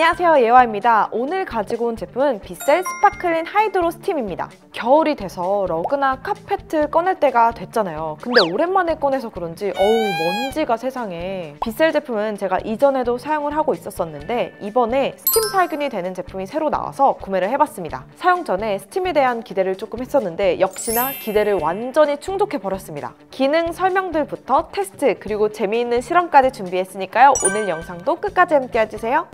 안녕하세요, 예화입니다. 오늘 가지고 온 제품은 빗셀 스파클링 하이드로 스팀입니다. 겨울이 돼서 러그나 카페트 꺼낼 때가 됐잖아요. 근데 오랜만에 꺼내서 그런지 먼지가 세상에. 빗셀 제품은 제가 이전에도 사용을 하고 있었는데 이번에 스팀 살균이 되는 제품이 새로 나와서 구매를 해봤습니다. 사용 전에 스팀에 대한 기대를 조금 했었는데 역시나 기대를 완전히 충족해버렸습니다. 기능 설명들부터 테스트 그리고 재미있는 실험까지 준비했으니까요. 오늘 영상도 끝까지 함께 해주세요.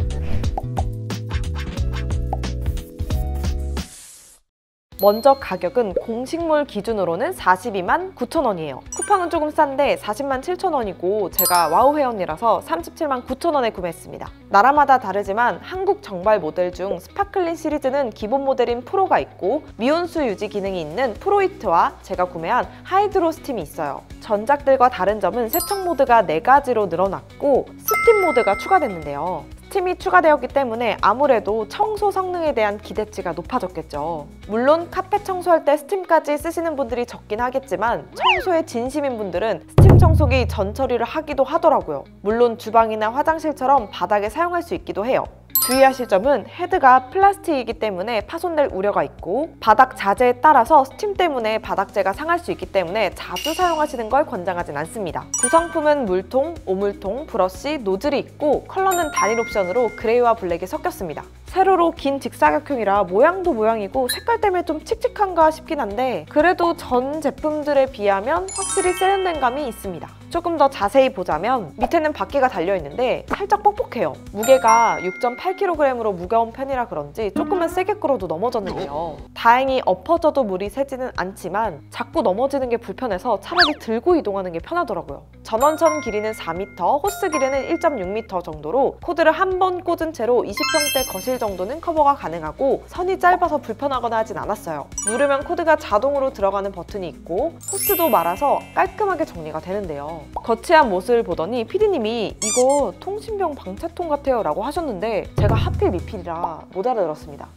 먼저 가격은 공식몰 기준으로는 42만 9천원이에요. 쿠팡은 조금 싼데 40만 7천원이고 제가 와우 회원이라서 37만 9천원에 구매했습니다. 나라마다 다르지만 한국 정발 모델 중 스파클링 시리즈는 기본 모델인 프로가 있고 미온수 유지 기능이 있는 프로히트와 제가 구매한 하이드로 스팀이 있어요. 전작들과 다른 점은 세척 모드가 4가지로 늘어났고 스팀 모드가 추가됐는데요. 스팀이 추가되었기 때문에 아무래도 청소 성능에 대한 기대치가 높아졌겠죠. 물론 카펫 청소할 때 스팀까지 쓰시는 분들이 적긴 하겠지만 청소에 진심인 분들은 스팀 청소기 전처리를 하기도 하더라고요. 물론 주방이나 화장실처럼 바닥에 사용할 수 있기도 해요. 주의하실 점은 헤드가 플라스틱이기 때문에 파손될 우려가 있고 바닥 자재에 따라서 스팀 때문에 바닥재가 상할 수 있기 때문에 자주 사용하시는 걸 권장하진 않습니다. 구성품은 물통, 오물통, 브러쉬, 노즐이 있고 컬러는 단일 옵션으로 그레이와 블랙이 섞였습니다. 세로로 긴 직사각형이라 모양도 모양이고 색깔 때문에 좀 칙칙한가 싶긴 한데 그래도 전 제품들에 비하면 확실히 세련된 감이 있습니다. 조금 더 자세히 보자면 밑에는 바퀴가 달려있는데 살짝 뻑뻑해요. 무게가 6.8kg으로 무거운 편이라 그런지 조금만 세게 끌어도 넘어졌는데요. 다행히 엎어져도 물이 새지는 않지만 자꾸 넘어지는 게 불편해서 차라리 들고 이동하는 게 편하더라고요. 전원선 길이는 4m, 호스 길이는 1.6m 정도로 코드를 한 번 꽂은 채로 20평대 거실 정도는 커버가 가능하고 선이 짧아서 불편하거나 하진 않았어요. 누르면 코드가 자동으로 들어가는 버튼이 있고 호스도 말아서 깔끔하게 정리가 되는데요. 거치한 모습을 보더니 PD님이 이거 통신병 방차통 같아요 라고 하셨는데 제가 하필 미필이라 못 알아들었습니다.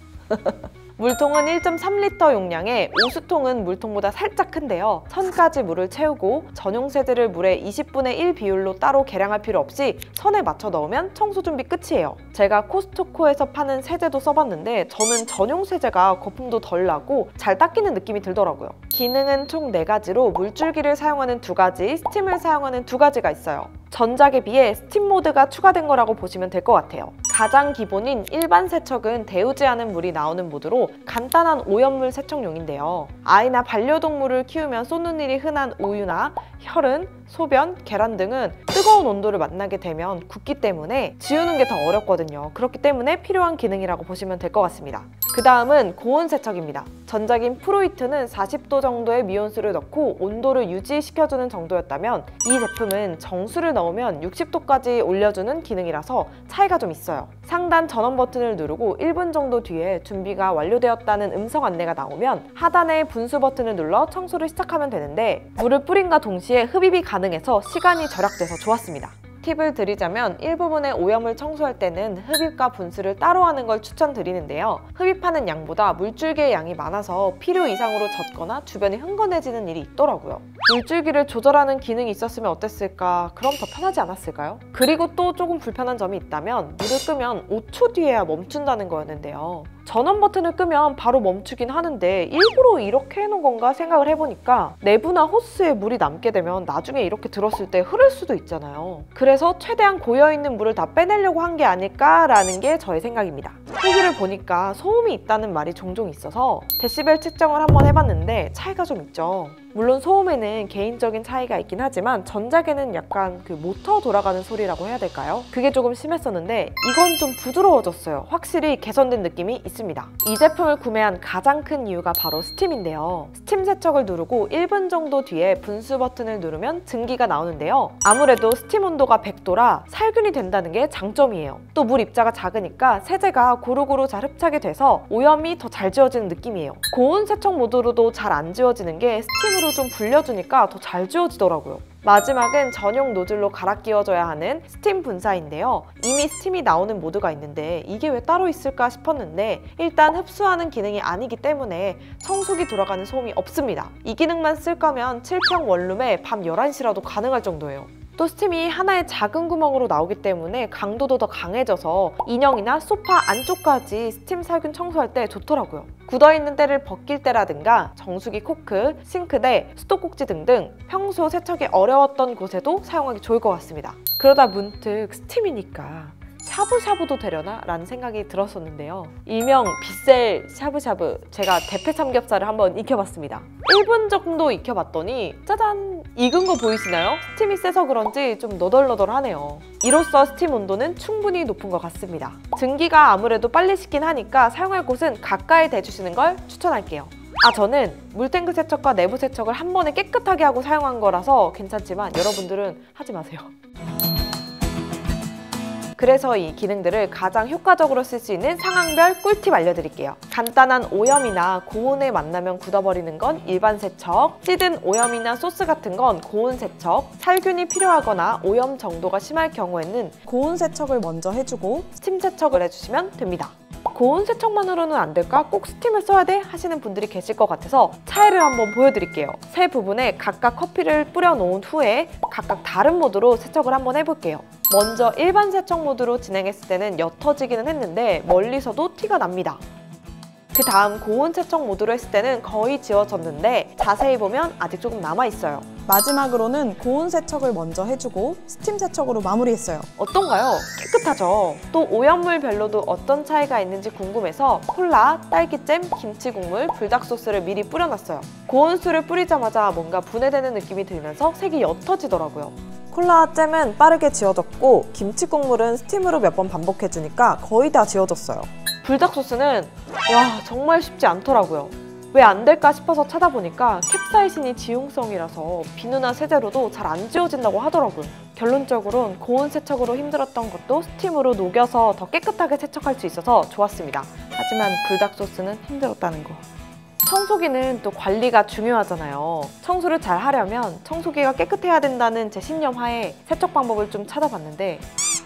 물통은 1.3L 용량에 오수통은 물통보다 살짝 큰데요. 선까지 물을 채우고 전용 세제를 물에 20분의 1 비율로 따로 계량할 필요 없이 선에 맞춰 넣으면 청소 준비 끝이에요. 제가 코스트코에서 파는 세제도 써봤는데 저는 전용 세제가 거품도 덜 나고 잘 닦이는 느낌이 들더라고요. 기능은 총 4가지로 물줄기를 사용하는 2가지, 스팀을 사용하는 2가지가 있어요. 전작에 비해 스팀 모드가 추가된 거라고 보시면 될 것 같아요. 가장 기본인 일반 세척은 데우지 않은 물이 나오는 모드로 간단한 오염물 세척용인데요. 아이나 반려동물을 키우면 쏟는 일이 흔한 우유나 혈흔, 소변, 계란 등은 뜨거운 온도를 만나게 되면 굳기 때문에 지우는 게 더 어렵거든요. 그렇기 때문에 필요한 기능이라고 보시면 될 것 같습니다. 그 다음은 고온 세척입니다. 전작인 프로히트는 40도 정도의 미온수를 넣고 온도를 유지시켜주는 정도였다면 이 제품은 정수를 넣으면 60도까지 올려주는 기능이라서 차이가 좀 있어요. 상단 전원 버튼을 누르고 1분 정도 뒤에 준비가 완료되었다는 음성 안내가 나오면 하단의 분수 버튼을 눌러 청소를 시작하면 되는데 물을 뿌림과 동시에 흡입이 가능해서 시간이 절약돼서 좋았습니다. 팁을 드리자면 일부분의 오염을 청소할 때는 흡입과 분수를 따로 하는 걸 추천드리는데요. 흡입하는 양보다 물줄기의 양이 많아서 필요 이상으로 젖거나 주변이 흥건해지는 일이 있더라고요. 물줄기를 조절하는 기능이 있었으면 어땠을까? 그럼 더 편하지 않았을까요? 그리고 또 조금 불편한 점이 있다면 물을 끄면 5초 뒤에야 멈춘다는 거였는데요. 전원 버튼을 끄면 바로 멈추긴 하는데 일부러 이렇게 해놓은 건가 생각을 해보니까 내부나 호스에 물이 남게 되면 나중에 이렇게 들었을 때 흐를 수도 있잖아요. 그래서 최대한 고여있는 물을 다 빼내려고 한 게 아닐까라는 게 저의 생각입니다. 후기를 보니까 소음이 있다는 말이 종종 있어서 데시벨 측정을 한번 해봤는데 차이가 좀 있죠. 물론 소음에는 개인적인 차이가 있긴 하지만 전작에는 약간 그 모터 돌아가는 소리라고 해야 될까요? 그게 조금 심했었는데 이건 좀 부드러워졌어요. 확실히 개선된 느낌이 있습니다. 이 제품을 구매한 가장 큰 이유가 바로 스팀인데요. 스팀 세척을 누르고 1분 정도 뒤에 분수 버튼을 누르면 증기가 나오는데요. 아무래도 스팀 온도가 100도라 살균이 된다는 게 장점이에요. 또 물 입자가 작으니까 세제가 고루고루 잘 흡착이 돼서 오염이 더 잘 지워지는 느낌이에요. 고온 세척 모드로도 잘 안 지워지는 게 스팀으로 좀 불려주니까 더 잘 지워지더라고요. 마지막은 전용 노즐로 갈아 끼워줘야 하는 스팀 분사인데요. 이미 스팀이 나오는 모드가 있는데 이게 왜 따로 있을까 싶었는데 일단 흡수하는 기능이 아니기 때문에 청소기 돌아가는 소음이 없습니다. 이 기능만 쓸 거면 7평 원룸에 밤 11시라도 가능할 정도예요. 또 스팀이 하나의 작은 구멍으로 나오기 때문에 강도도 더 강해져서 인형이나 소파 안쪽까지 스팀 살균 청소할 때 좋더라고요. 굳어있는 때를 벗길 때라든가 정수기 코크, 싱크대, 수도꼭지 등등 평소 세척이 어려웠던 곳에도 사용하기 좋을 것 같습니다. 그러다 문득 스팀이니까 샤브샤브도 되려나? 라는 생각이 들었었는데요. 일명 빗셀 샤브샤브, 제가 대패 삼겹살을 한번 익혀봤습니다. 1분 정도 익혀봤더니 짜잔! 익은 거 보이시나요? 스팀이 세서 그런지 좀 너덜너덜하네요. 이로써 스팀 온도는 충분히 높은 것 같습니다. 증기가 아무래도 빨리 식긴 하니까 사용할 곳은 가까이 대주시는 걸 추천할게요. 저는 물탱크 세척과 내부 세척을 한 번에 깨끗하게 하고 사용한 거라서 괜찮지만 여러분들은 하지 마세요. 그래서 이 기능들을 가장 효과적으로 쓸 수 있는 상황별 꿀팁 알려드릴게요. 간단한 오염이나 고온에 만나면 굳어버리는 건 일반 세척, 찌든 오염이나 소스 같은 건 고온 세척, 살균이 필요하거나 오염 정도가 심할 경우에는 고온 세척을 먼저 해주고 스팀 세척을 해주시면 됩니다. 고온 세척만으로는 안 될까? 꼭 스팀을 써야 돼? 하시는 분들이 계실 것 같아서 차이를 한번 보여드릴게요. 세 부분에 각각 커피를 뿌려 놓은 후에 각각 다른 모드로 세척을 한번 해볼게요. 먼저 일반 세척 모드로 진행했을 때는 옅어지기는 했는데 멀리서도 티가 납니다. 그 다음 고온 세척 모드로 했을 때는 거의 지워졌는데 자세히 보면 아직 조금 남아있어요. 마지막으로는 고온 세척을 먼저 해주고 스팀 세척으로 마무리했어요. 어떤가요? 깨끗하죠? 또 오염물별로도 어떤 차이가 있는지 궁금해서 콜라, 딸기잼, 김치국물, 불닭소스를 미리 뿌려놨어요. 고온수를 뿌리자마자 뭔가 분해되는 느낌이 들면서 색이 옅어지더라고요. 콜라 잼은 빠르게 지워졌고 김치국물은 스팀으로 몇 번 반복해주니까 거의 다 지워졌어요. 불닭소스는 와 정말 쉽지 않더라고요. 왜 안 될까 싶어서 찾아보니까 캡사이신이 지용성이라서 비누나 세제로도 잘 안 지워진다고 하더라고요. 결론적으로는 고온 세척으로 힘들었던 것도 스팀으로 녹여서 더 깨끗하게 세척할 수 있어서 좋았습니다. 하지만 불닭소스는 힘들었다는 거. 청소기는 또 관리가 중요하잖아요. 청소를 잘 하려면 청소기가 깨끗해야 된다는 제 신념 하에 세척 방법을 좀 찾아봤는데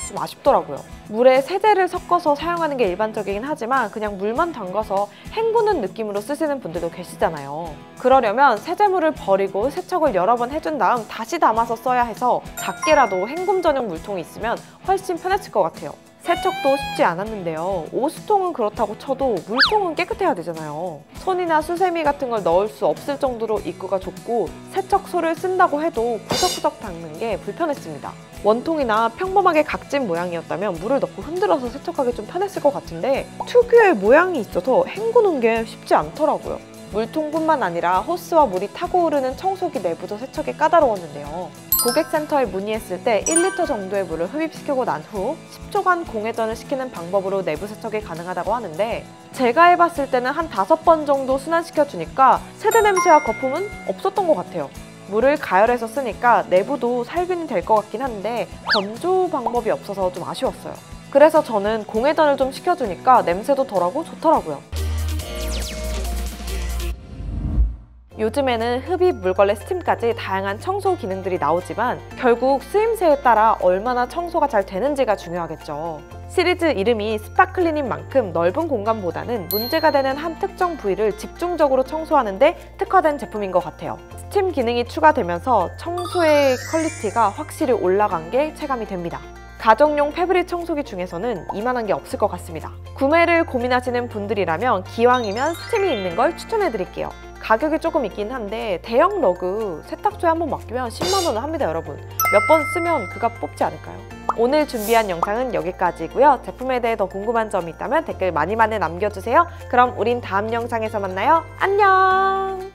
좀 아쉽더라고요. 물에 세제를 섞어서 사용하는 게 일반적이긴 하지만 그냥 물만 담가서 헹구는 느낌으로 쓰시는 분들도 계시잖아요. 그러려면 세제물을 버리고 세척을 여러 번 해준 다음 다시 담아서 써야 해서 작게라도 헹굼 전용 물통이 있으면 훨씬 편했을 것 같아요. 세척도 쉽지 않았는데요. 오수통은 그렇다고 쳐도 물통은 깨끗해야 되잖아요. 손이나 수세미 같은 걸 넣을 수 없을 정도로 입구가 좁고 세척소를 쓴다고 해도 구석구석 닦는 게 불편했습니다. 원통이나 평범하게 각진 모양이었다면 물을 넣고 흔들어서 세척하기 좀 편했을 것 같은데 특유의 모양이 있어서 헹구는 게 쉽지 않더라고요. 물통뿐만 아니라 호스와 물이 타고 오르는 청소기 내부도 세척이 까다로웠는데요. 고객센터에 문의했을 때 1리터 정도의 물을 흡입시키고 난 후 10초간 공회전을 시키는 방법으로 내부 세척이 가능하다고 하는데 제가 해봤을 때는 한 5번 정도 순환시켜주니까 세대 냄새와 거품은 없었던 것 같아요. 물을 가열해서 쓰니까 내부도 살균이 될 것 같긴 한데 건조 방법이 없어서 좀 아쉬웠어요. 그래서 저는 공회전을 좀 시켜주니까 냄새도 덜하고 좋더라고요. 요즘에는 흡입, 물걸레, 스팀까지 다양한 청소 기능들이 나오지만 결국 쓰임새에 따라 얼마나 청소가 잘 되는지가 중요하겠죠. 시리즈 이름이 스파클린인 만큼 넓은 공간보다는 문제가 되는 한 특정 부위를 집중적으로 청소하는 데 특화된 제품인 것 같아요. 스팀 기능이 추가되면서 청소의 퀄리티가 확실히 올라간 게 체감이 됩니다. 가정용 패브릭 청소기 중에서는 이만한 게 없을 것 같습니다. 구매를 고민하시는 분들이라면 기왕이면 스팀이 있는 걸 추천해드릴게요. 가격이 조금 있긴 한데 대형 러그 세탁소에 한번 맡기면 10만 원은 합니다, 여러분. 몇 번 쓰면 그 값 뽑지 않을까요? 오늘 준비한 영상은 여기까지고요. 제품에 대해 더 궁금한 점이 있다면 댓글 많이 남겨주세요. 그럼 우린 다음 영상에서 만나요. 안녕!